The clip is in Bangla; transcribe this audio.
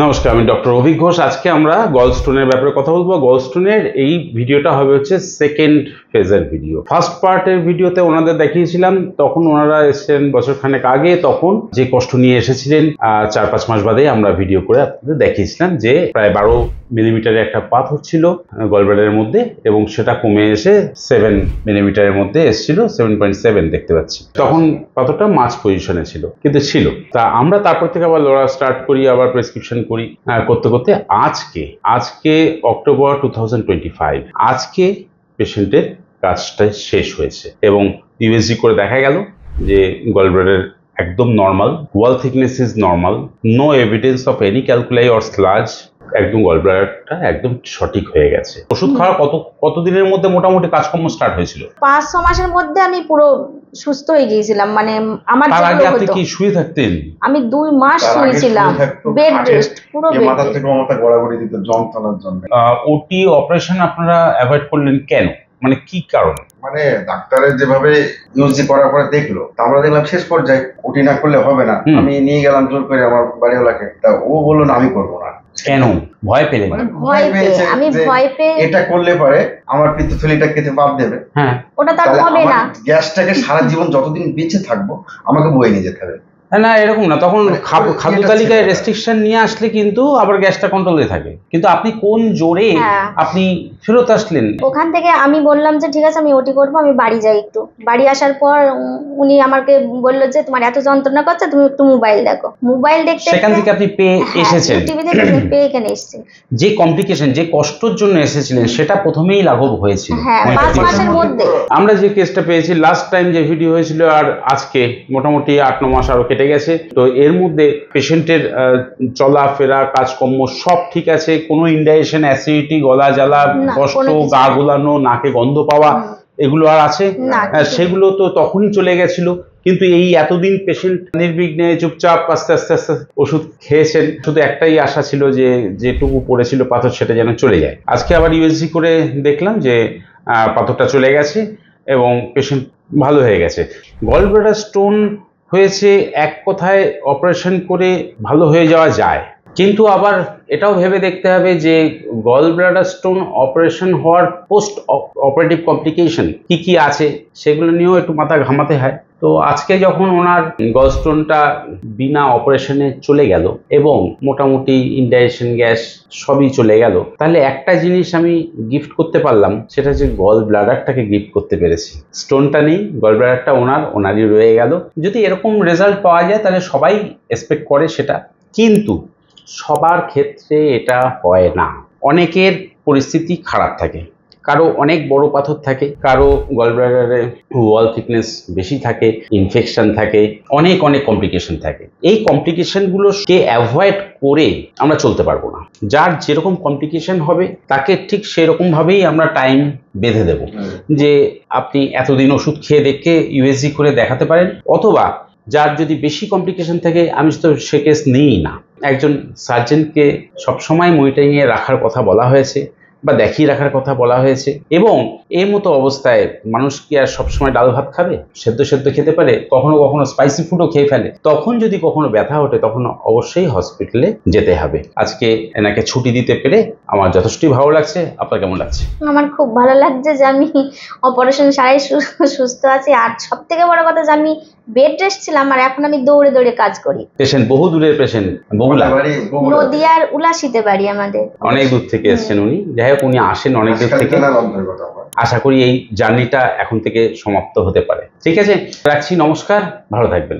নমস্কার, আমি ডক্টর অভিক ঘোষ। আজকে আমরা গলস্টোনের ব্যাপারে কথা বলবো। গলস্টোনের এই ভিডিওটা হবে হচ্ছে সেকেন্ড ফেজের ভিডিও। ফার্স্ট পার্টের ভিডিওতে ওনাদের দেখিয়েছিলাম, তখন ওনারা এসেছেন বছরখানেক আগে। তখন যে কষ্ট নিয়ে এসেছিলেন 4-5 মাস বাদে আমরা ভিডিও করে আপনাদের দেখিয়েছিলাম যে প্রায় 12 মিলিমিটারের একটা পাথর ছিল গলব্লাডারের মধ্যে, এবং সেটা কমে এসে 7 মিলিমিটারের মধ্যে এসেছিল, 7.7 দেখতে পাচ্ছি। তখন পাথরটা মাছ পজিশনে ছিল, কিন্তু ছিল। তা আমরা তারপর থেকে আবার লড়া স্টার্ট করি, আবার প্রেসক্রিপশন করি, করতে করতে আজকে অক্টোবর 2025 আজকে পেশেন্টের কাজটা শেষ হয়েছে এবং ইউএসজি করে দেখা গেল যে গলব্লাডার একদম normal, wall thickness is normal, no evidence of any calculi or sludge. একদম গলব্লাডারটা একদম সঠিক হয়ে গেছে। ওষুধ খাওয়ার কতদিনের মধ্যে মোটামুটি কাজকর্ম স্টার্ট হয়েছিল? 5-6 মাসের মধ্যে আমি পুরো সুস্থ হয়ে গিয়েছিলাম। মানে আমার তার আগে আপনি কি শুয়ে থাকতেন? আমি 2 মাস শুয়েছিলাম, বেড রেস্ট, পুরো বেড মাথা থেকে মাথা গড়াগড়ি দিত যন্ত্রণার জন্য। ওটি অপারেশন আপনারা অ্যাভয়েড করলেন কেন? মানে কি কারণ? মানে ডাক্তারের যেভাবে ইউজি করার পরে দেখলো, তা আমরা দেখলাম শেষ পর্যায়ে ওটি না করলে হবে না। আমি নিয়ে গেলাম জোর করে আমার বাড়িওয়ালাকে, তা ও বললো না আমি করবো না। কেন? ভয় পেলেন? আমি ভয় পেয়ে এটা করলে পরে আমার পিত্তথলিটা কেটে বাদ দেবে, হ্যাঁ ওটা তার হবে না। গ্যাসটাকে সারা জীবন যতদিন বেঁচে থাকবো আমাকে বয়ে নিয়ে যেতে হবে। না, এরকম না। তখন খাদ্য তালিকায় রেস্ট্রিকশন নিয়ে আসলে কিন্তু আবার গ্যাসটা কন্ট্রোলে থাকে, কিন্তু আপনি কোন জোরে আপনি ফেরত আসলেন? ওখান থেকে আমি বললাম যে ঠিক আছে আমি ওটি করবো, আমি বাড়ি যাই। একটু বাড়ি আসার পর উনি আমাকে বললো যে তোমার এত যন্ত্রণা করছে, তুমি একটু মোবাইল দেখো। মোবাইল দেখতে সেখান থেকে আপনি পেয়ে এসেছেন, টিভিতে পেয়ে এখানে এসেছি। যে কমপ্লিকেশন, যে কষ্টর জন্য এসেছিলেন সেটা প্রথমেই লাঘব হয়েছিল। 5 মাসের মধ্যে আমরা যে কেসটা পেয়েছি, লাস্ট টাইম যে ভিডিও হয়েছিল আর আজকে মোটামুটি 8-9 মাস আরো কেটে গেছে। তো এর মধ্যে পেশেন্টের চলাফেরা, কাজকর্ম সব ঠিক আছে, কোনো ইনডাইজেশন, অ্যাসিডিটি, গলা জ্বালা, কষ্ট, গা গোলানো, নাকে গন্ধ পাওয়া, এগুলো আর আছে? সেগুলো তো তখনই চলে গেছিল। কিন্তু এই এতদিন পেশেন্ট নির্বিঘ্নে চুপচাপ আস্তে আস্তে ওষুধ খেয়েছেন। শুধু একটাই আশা ছিল যে যেটুকু পড়েছিল পাথর সেটা যেন চলে যায়। আজকে আবার ইউএসজি করে দেখলাম যে পাথরটা চলে গেছে এবং পেশেন্ট ভালো হয়ে গেছে। গলব্লাডার স্টোন হয়েছে, এক কথায় অপারেশন করে ভালো হয়ে যাওয়া যায়, কিন্তু আবার এটাও ভেবে দেখতে হবে যে গলব্লাডার স্টোন অপারেশন হওয়ার পোস্ট অপারেটিভ কমপ্লিকেশন কি কি আছে, সেগুলো নিয়েও একটু মাথা ঘামাতে হয়। তো আজকে যখন ওনার গলস্টোনটা বিনা অপারেশনে চলে গেল এবং মোটামুটি ইনডাইজেশন, গ্যাস সবই চলে গেল, তাহলে একটা জিনিস আমি গিফট করতে পারলাম, সেটা হচ্ছে গল ব্লাডারটাকে গিফট করতে পেরেছি। স্টোনটা নেই, গল ব্লাডারটা ওনারই রয়ে গেল। যদি এরকম রেজাল্ট পাওয়া যায় তাহলে সবাই এক্সপেক্ট করে সেটা, কিন্তু সবার ক্ষেত্রে এটা হয় না। অনেকের পরিস্থিতি খারাপ থাকে, কারো অনেক বড় পাথর থাকে, কারো গলব্লাডারে ওয়াল থিকনেস বেশি থাকে, ইনফেকশন থাকে, অনেক কমপ্লিকেশন থাকে। এই কমপ্লিকেশনগুলোকে অ্যাভয়েড করে আমরা চলতে পারবো না। যার যেরকম কমপ্লিকেশন হবে তাকে ঠিক সেরকমভাবেই আমরা টাইম বেঁধে দেব, যে আপনি এতদিন ওষুধ খেয়ে দেখে ইউএসজি করে দেখাতে পারেন, অথবা যার যদি বেশি কমপ্লিকেশন থাকে আমি তো সে কেস নিই না। একজন সার্জেনকে সবসময় মনিটরিংয়ে রাখার কথা বলা হয়েছে বা দেখিয়ে রাখার কথা বলা হয়েছে। এবং এই মতো অবস্থায় মানুষ কি আর সবসময় ডাল ভাত খাবে? সেদ্ধ খেতে পারে, কখনো কখনো স্পাইসি ফুডও খেয়ে ফেলে। তখন যদি কখনো ব্যথা ওঠে তখন অবশ্যই হসপিটালে যেতে হবে। আজকে এনাকে ছুটি দিতে পেরে আমার যথেষ্টই ভালো লাগছে। আপনার কেমন লাগছে? আমার খুব ভালো লাগছে যে আমি অপারেশন সারাই সুস্থ আছি, আর সব থেকে বড় কথা যে আমি বেড রেস্ট ছিলাম আর এখন আমি দৌড়ে কাজ করি। পেশেন্ট বহু দূরের পেশেন্ট, বগুলা, নদিয়ার উলাশিতে বাড়ি আমাদের। অনেক দূর থেকে এসেছেন উনি। যাই হোক, উনি আসেন অনেক দূর থেকে। আশা করি এই জার্নিটা এখন থেকে সমাপ্ত হতে পারে। ঠিক আছে, রাখছি। নমস্কার, ভালো থাকবেন।